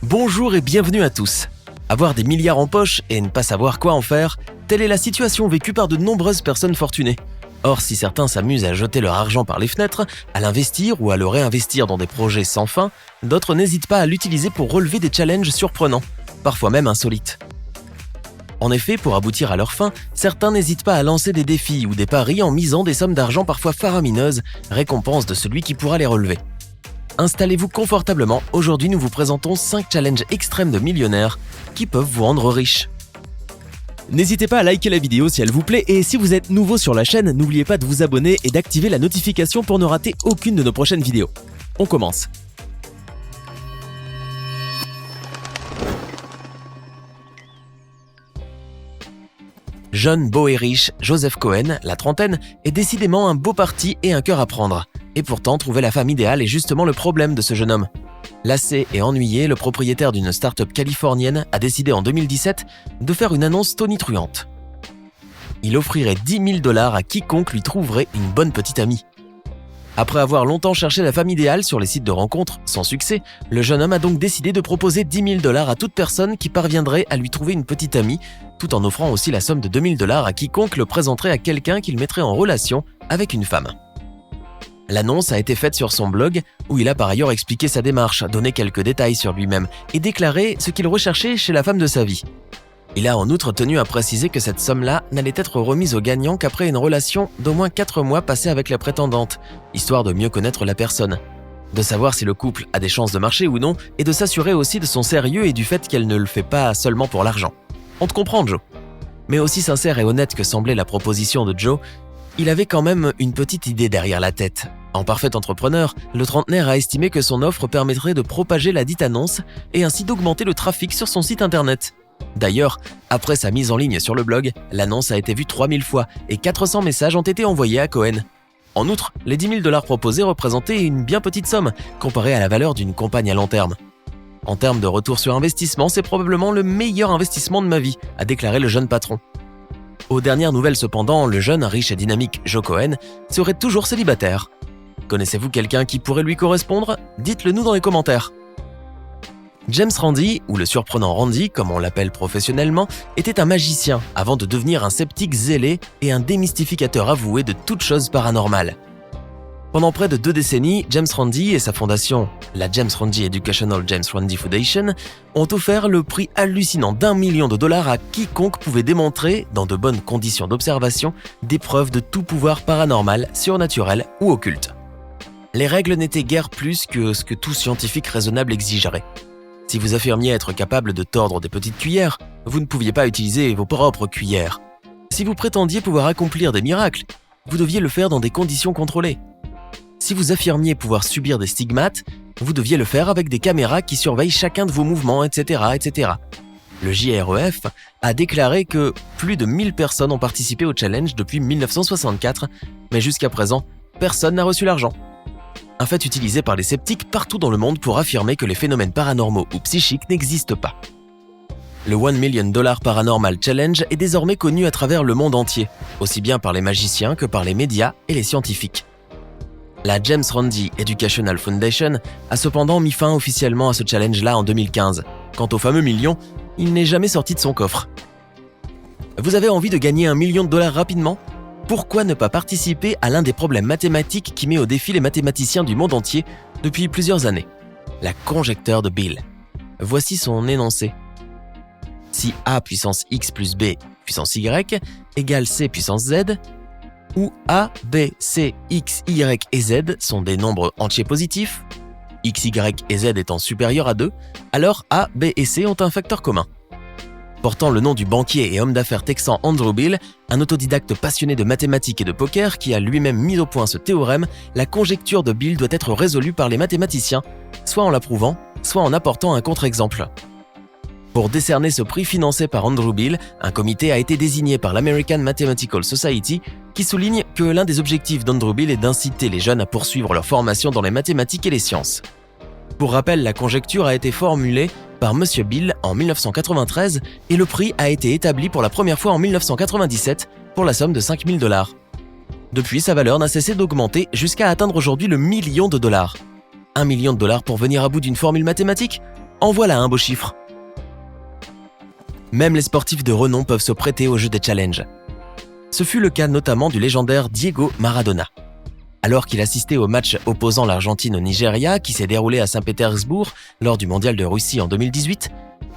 Bonjour et bienvenue à tous. Avoir des milliards en poche et ne pas savoir quoi en faire, telle est la situation vécue par de nombreuses personnes fortunées. Or, si certains s'amusent à jeter leur argent par les fenêtres, à l'investir ou à le réinvestir dans des projets sans fin, d'autres n'hésitent pas à l'utiliser pour relever des challenges surprenants, parfois même insolites. En effet, pour aboutir à leur fin, certains n'hésitent pas à lancer des défis ou des paris en misant des sommes d'argent parfois faramineuses, récompense de celui qui pourra les relever. Installez-vous confortablement, aujourd'hui nous vous présentons 5 challenges extrêmes de millionnaires qui peuvent vous rendre riches. N'hésitez pas à liker la vidéo si elle vous plaît et si vous êtes nouveau sur la chaîne, n'oubliez pas de vous abonner et d'activer la notification pour ne rater aucune de nos prochaines vidéos. On commence. Jeune, beau et riche, Joseph Cohen, la trentaine, est décidément un beau parti et un cœur à prendre. Et pourtant, trouver la femme idéale est justement le problème de ce jeune homme. Lassé et ennuyé, le propriétaire d'une start-up californienne a décidé en 2017 de faire une annonce tonitruante. Il offrirait 10 000 $ à quiconque lui trouverait une bonne petite amie. Après avoir longtemps cherché la femme idéale sur les sites de rencontres, sans succès, le jeune homme a donc décidé de proposer 10 000 $ à toute personne qui parviendrait à lui trouver une petite amie, tout en offrant aussi la somme de 2 000 $ à quiconque le présenterait à quelqu'un qu'il mettrait en relation avec une femme. L'annonce a été faite sur son blog, où il a par ailleurs expliqué sa démarche, donné quelques détails sur lui-même et déclaré ce qu'il recherchait chez la femme de sa vie. Il a en outre tenu à préciser que cette somme-là n'allait être remise au gagnant qu'après une relation d'au moins 4 mois passée avec la prétendante, histoire de mieux connaître la personne, de savoir si le couple a des chances de marcher ou non, et de s'assurer aussi de son sérieux et du fait qu'elle ne le fait pas seulement pour l'argent. On te comprend, Joe. Mais aussi sincère et honnête que semblait la proposition de Joe, il avait quand même une petite idée derrière la tête. En parfait entrepreneur, le trentenaire a estimé que son offre permettrait de propager la dite annonce et ainsi d'augmenter le trafic sur son site internet. D'ailleurs, après sa mise en ligne sur le blog, l'annonce a été vue 3000 fois et 400 messages ont été envoyés à Cohen. En outre, les 10 000 $ proposés représentaient une bien petite somme comparée à la valeur d'une compagne à long terme. En termes de retour sur investissement, c'est probablement le meilleur investissement de ma vie, a déclaré le jeune patron. Aux dernières nouvelles cependant, le jeune, riche et dynamique Joe Cohen serait toujours célibataire. Connaissez-vous quelqu'un qui pourrait lui correspondre ? Dites-le nous dans les commentaires. James Randi, ou le surprenant Randy, comme on l'appelle professionnellement, était un magicien avant de devenir un sceptique zélé et un démystificateur avoué de toutes choses paranormales. Pendant près de 2 décennies, James Randi et sa fondation, la James Randi Educational James Randi Foundation, ont offert le prix hallucinant d'1 million $ à quiconque pouvait démontrer, dans de bonnes conditions d'observation, des preuves de tout pouvoir paranormal, surnaturel ou occulte. Les règles n'étaient guère plus que ce que tout scientifique raisonnable exigerait. Si vous affirmiez être capable de tordre des petites cuillères, vous ne pouviez pas utiliser vos propres cuillères. Si vous prétendiez pouvoir accomplir des miracles, vous deviez le faire dans des conditions contrôlées. Si vous affirmiez pouvoir subir des stigmates, vous deviez le faire avec des caméras qui surveillent chacun de vos mouvements, etc., etc. Le JREF a déclaré que plus de 1000 personnes ont participé au challenge depuis 1964, mais jusqu'à présent, personne n'a reçu l'argent. Un fait utilisé par les sceptiques partout dans le monde pour affirmer que les phénomènes paranormaux ou psychiques n'existent pas. Le $1 Million Paranormal Challenge est désormais connu à travers le monde entier, aussi bien par les magiciens que par les médias et les scientifiques. La James Randi Educational Foundation a cependant mis fin officiellement à ce challenge-là en 2015. Quant au fameux million, il n'est jamais sorti de son coffre. Vous avez envie de gagner $1 million rapidement ? Pourquoi ne pas participer à l'un des problèmes mathématiques qui met au défi les mathématiciens du monde entier depuis plusieurs années ? La conjecture de Bill. Voici son énoncé. Si A puissance x plus B puissance y égale C puissance z, où A, B, C, X, Y et Z sont des nombres entiers positifs, X, Y et Z étant supérieurs à 2, alors A, B et C ont un facteur commun. Portant le nom du banquier et homme d'affaires texan Andrew Bill, un autodidacte passionné de mathématiques et de poker qui a lui-même mis au point ce théorème, la conjecture de Bill doit être résolue par les mathématiciens, soit en la prouvant, soit en apportant un contre-exemple. Pour décerner ce prix financé par Andrew Bill, un comité a été désigné par l'American Mathematical Society qui souligne que l'un des objectifs d'Andrew Bill est d'inciter les jeunes à poursuivre leur formation dans les mathématiques et les sciences. Pour rappel, la conjecture a été formulée par M. Bill en 1993 et le prix a été établi pour la première fois en 1997 pour la somme de $5 000. Depuis, sa valeur n'a cessé d'augmenter jusqu'à atteindre aujourd'hui le $1 million. $1 million pour venir à bout d'une formule mathématique ? En voilà un beau chiffre. Même les sportifs de renom peuvent se prêter au jeu des challenges. Ce fut le cas notamment du légendaire Diego Maradona. Alors qu'il assistait au match opposant l'Argentine au Nigeria, qui s'est déroulé à Saint-Pétersbourg lors du Mondial de Russie en 2018,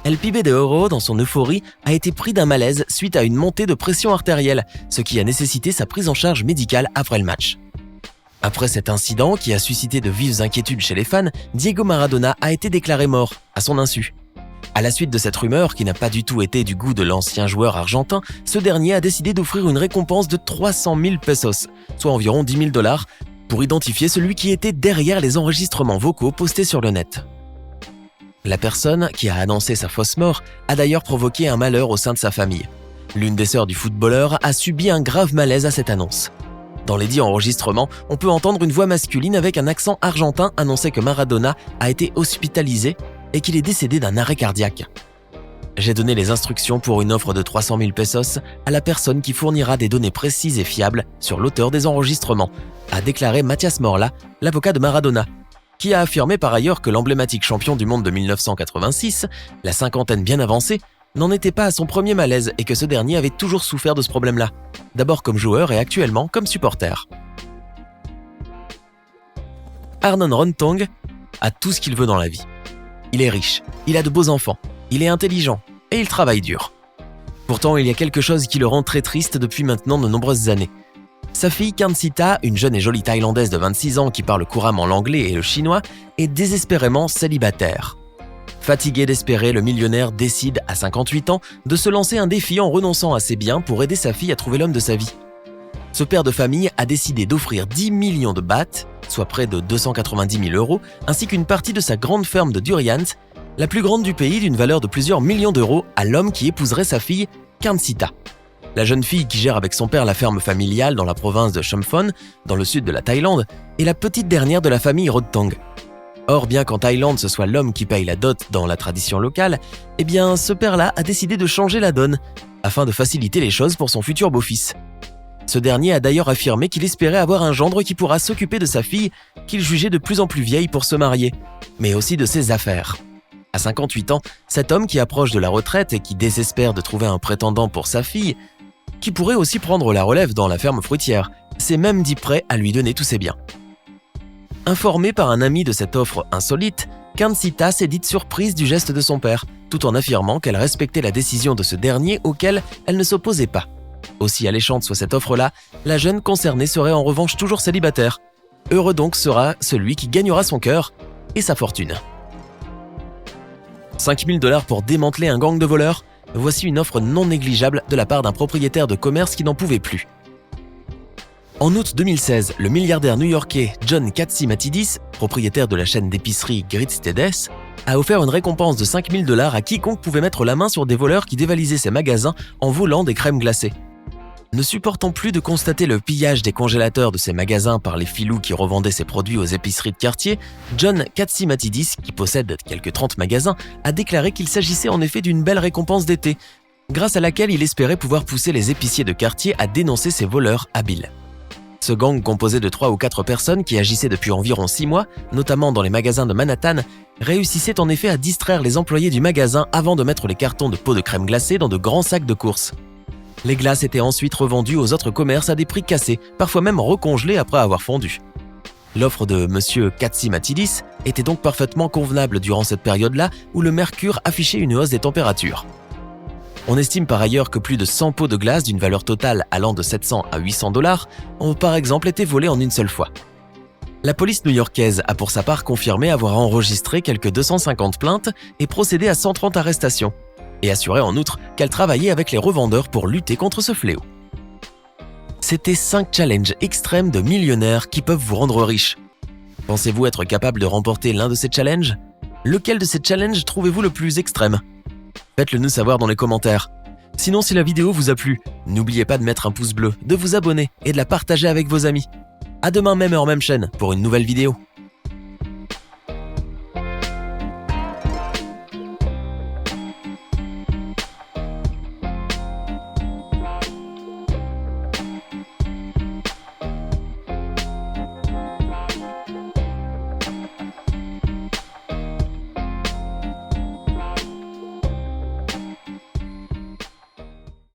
El Pibe de Oro, dans son euphorie, a été pris d'un malaise suite à une montée de pression artérielle, ce qui a nécessité sa prise en charge médicale après le match. Après cet incident, qui a suscité de vives inquiétudes chez les fans, Diego Maradona a été déclaré mort, à son insu. À la suite de cette rumeur, qui n'a pas du tout été du goût de l'ancien joueur argentin, ce dernier a décidé d'offrir une récompense de 300 000 pesos, soit environ 10 000 $, pour identifier celui qui était derrière les enregistrements vocaux postés sur le net. La personne qui a annoncé sa fausse mort a d'ailleurs provoqué un malheur au sein de sa famille. L'une des sœurs du footballeur a subi un grave malaise à cette annonce. Dans les dits enregistrements, on peut entendre une voix masculine avec un accent argentin annoncer que Maradona a été hospitalisé et qu'il est décédé d'un arrêt cardiaque. J'ai donné les instructions pour une offre de 300 000 pesos à la personne qui fournira des données précises et fiables sur l'auteur des enregistrements, a déclaré Mathias Morla, l'avocat de Maradona, qui a affirmé par ailleurs que l'emblématique champion du monde de 1986, la cinquantaine bien avancée, n'en était pas à son premier malaise et que ce dernier avait toujours souffert de ce problème-là, d'abord comme joueur et actuellement comme supporter. Arnon Rontong a tout ce qu'il veut dans la vie. Il est riche, il a de beaux enfants, il est intelligent et il travaille dur. Pourtant, il y a quelque chose qui le rend très triste depuis maintenant de nombreuses années. Sa fille Kansita, une jeune et jolie Thaïlandaise de 26 ans qui parle couramment l'anglais et le chinois, est désespérément célibataire. Fatigué d'espérer, le millionnaire décide, à 58 ans, de se lancer un défi en renonçant à ses biens pour aider sa fille à trouver l'homme de sa vie. Ce père de famille a décidé d'offrir 10 millions de bahts, soit près de 290 000 €, ainsi qu'une partie de sa grande ferme de durians, la plus grande du pays d'une valeur de plusieurs millions d'euros, à l'homme qui épouserait sa fille, Kansita. La jeune fille qui gère avec son père la ferme familiale dans la province de Chumphon, dans le sud de la Thaïlande, est la petite dernière de la famille Rontong. Or, bien qu'en Thaïlande ce soit l'homme qui paye la dot dans la tradition locale, eh bien ce père-là a décidé de changer la donne, afin de faciliter les choses pour son futur beau-fils. Ce dernier a d'ailleurs affirmé qu'il espérait avoir un gendre qui pourra s'occuper de sa fille, qu'il jugeait de plus en plus vieille pour se marier, mais aussi de ses affaires. À 58 ans, cet homme qui approche de la retraite et qui désespère de trouver un prétendant pour sa fille, qui pourrait aussi prendre la relève dans la ferme fruitière, s'est même dit prêt à lui donner tous ses biens. Informée par un ami de cette offre insolite, Kansita s'est dite surprise du geste de son père, tout en affirmant qu'elle respectait la décision de ce dernier auquel elle ne s'opposait pas. Aussi alléchante soit cette offre-là, la jeune concernée serait en revanche toujours célibataire. Heureux donc sera celui qui gagnera son cœur et sa fortune. 5 000 $ pour démanteler un gang de voleurs, voici une offre non négligeable de la part d'un propriétaire de commerce qui n'en pouvait plus. En août 2016, le milliardaire new-yorkais John Catsimatidis, propriétaire de la chaîne d'épicerie Grits-Tedes, a offert une récompense de 5 000 $ à quiconque pouvait mettre la main sur des voleurs qui dévalisaient ses magasins en volant des crèmes glacées. Ne supportant plus de constater le pillage des congélateurs de ses magasins par les filous qui revendaient ses produits aux épiceries de quartier, John Catsimatidis, qui possède quelques 30 magasins, a déclaré qu'il s'agissait en effet d'une belle récompense d'été, grâce à laquelle il espérait pouvoir pousser les épiciers de quartier à dénoncer ces voleurs habiles. Ce gang composé de 3 ou 4 personnes qui agissaient depuis environ 6 mois, notamment dans les magasins de Manhattan, réussissait en effet à distraire les employés du magasin avant de mettre les cartons de pots de crème glacée dans de grands sacs de course. Les glaces étaient ensuite revendues aux autres commerces à des prix cassés, parfois même recongelés après avoir fondu. L'offre de M. Catsimatidis était donc parfaitement convenable durant cette période-là où le mercure affichait une hausse des températures. On estime par ailleurs que plus de 100 pots de glace d'une valeur totale allant de 700 à 800 $ ont par exemple été volés en une seule fois. La police new-yorkaise a pour sa part confirmé avoir enregistré quelques 250 plaintes et procédé à 130 arrestations, et assuré en outre qu'elle travaillait avec les revendeurs pour lutter contre ce fléau. C'était 5 challenges extrêmes de millionnaires qui peuvent vous rendre riche. Pensez-vous être capable de remporter l'un de ces challenges ? Lequel de ces challenges trouvez-vous le plus extrême ? Faites-le nous savoir dans les commentaires. Sinon, si la vidéo vous a plu, n'oubliez pas de mettre un pouce bleu, de vous abonner et de la partager avec vos amis. À demain même heure, même chaîne pour une nouvelle vidéo.